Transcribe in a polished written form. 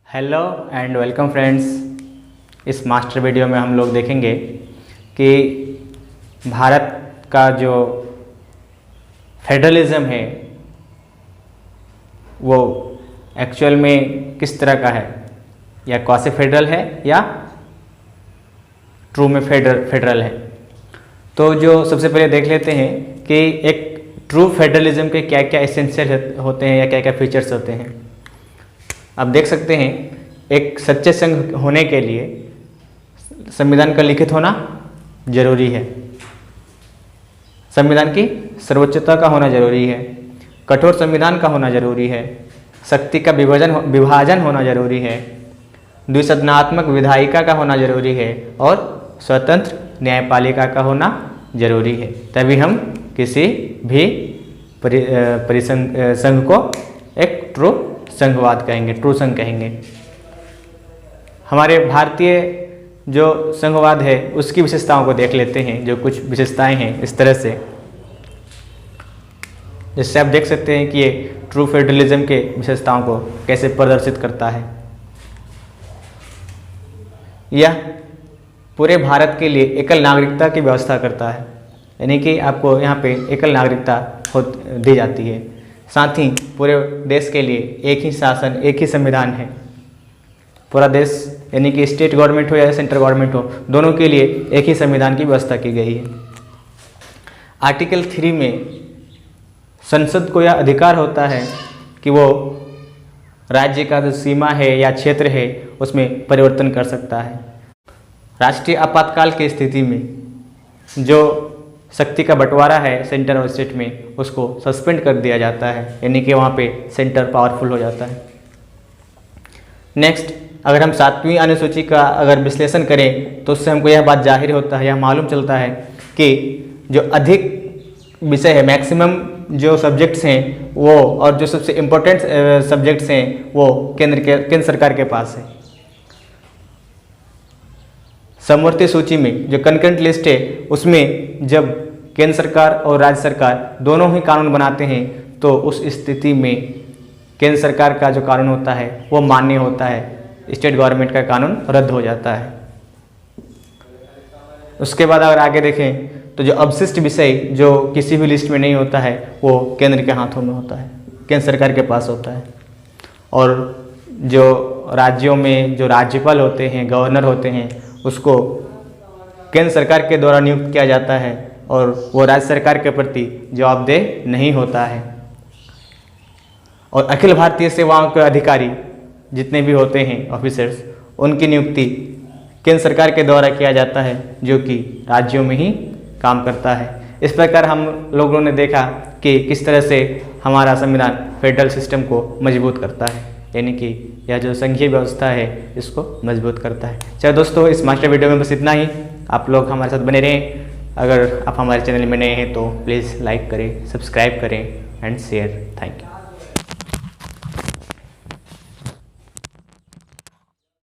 Hello and welcome friends. इस master video में हम लोग देखेंगे कि भारत का जो फेडरलिज्म है वो एक्चुअल में किस तरह का है, या क्वासी फेडरल है या ट्रू में फेडरल है। तो जो सबसे पहले देख लेते हैं कि एक ट्रू फेडरलिज्म के क्या क्या एसेंशियल होते हैं या क्या क्या फीचर्स होते हैं। आप देख सकते हैं एक सच्चे संघ होने के लिए संविधान का लिखित होना जरूरी है, संविधान की सर्वोच्चता का होना जरूरी है, कठोर संविधान का होना जरूरी है, शक्ति का विभाजन होना जरूरी है, द्विसदनात्मक विधायिका का होना जरूरी है और स्वतंत्र न्यायपालिका का होना जरूरी है। तभी हम किसी भी संघ को एक ट्रू संघवाद कहेंगे, ट्रू संघ कहेंगे। हमारे भारतीय जो संघवाद है उसकी विशेषताओं को देख लेते हैं। जो कुछ विशेषताएं हैं इस तरह से, जिससे आप देख सकते हैं कि ये ट्रू फेडरलिज्म के विशेषताओं को कैसे प्रदर्शित करता है। यह पूरे भारत के लिए एकल नागरिकता की व्यवस्था करता है, यानी कि आपको यहाँ पे एकल नागरिकता दी जाती है। साथ ही पूरे देश के लिए एक ही शासन, एक ही संविधान है। पूरा देश यानी कि स्टेट गवर्नमेंट हो या सेंट्रल गवर्नमेंट हो, दोनों के लिए एक ही संविधान की व्यवस्था की गई है। आर्टिकल 3 में संसद को यह अधिकार होता है कि वो राज्य का जो सीमा है या क्षेत्र है उसमें परिवर्तन कर सकता है। राष्ट्रीय आपातकाल की स्थिति में जो शक्ति का बंटवारा है सेंटर और स्टेट में, उसको सस्पेंड कर दिया जाता है, यानी कि वहाँ पे सेंटर पावरफुल हो जाता है। नेक्स्ट, अगर हम 7वीं अनुसूची का अगर विश्लेषण करें तो उससे हमको यह बात जाहिर होता है, यह मालूम चलता है कि जो अधिक विषय है, मैक्सिमम जो सब्जेक्ट्स हैं वो, और जो सबसे इम्पोर्टेंट सब्जेक्ट्स हैं वो केंद्र सरकार के पास है। समवर्ती सूची में जो कंकरेंट लिस्ट है उसमें जब केंद्र सरकार और राज्य सरकार दोनों ही कानून बनाते हैं तो उस स्थिति में केंद्र सरकार का जो कानून होता है वो मान्य होता है, स्टेट गवर्नमेंट का कानून रद्द हो जाता है। उसके बाद अगर आगे देखें तो जो अवशिष्ट विषय जो किसी भी लिस्ट में नहीं होता है वो केंद्र के हाथों में होता है, केंद्र सरकार के पास होता है। और जो राज्यों में जो राज्यपाल होते हैं, गवर्नर होते हैं, उसको केंद्र सरकार के द्वारा नियुक्त किया जाता है और वो राज्य सरकार के प्रति जवाबदेह नहीं होता है। और अखिल भारतीय सेवाओं के अधिकारी जितने भी होते हैं ऑफिसर्स, उनकी नियुक्ति केंद्र सरकार के द्वारा किया जाता है जो कि राज्यों में ही काम करता है। इस प्रकार हम लोगों ने देखा कि किस तरह से हमारा संविधान फेडरल सिस्टम को मजबूत करता है, यानी कि यह जो संघीय व्यवस्था है इसको मजबूत करता है। चलो दोस्तों, इस मास्टर वीडियो में बस इतना ही। आप लोग हमारे साथ बने रहें। अगर आप हमारे चैनल में नए हैं तो प्लीज़ लाइक करें, सब्सक्राइब करें एंड शेयर। Thank you.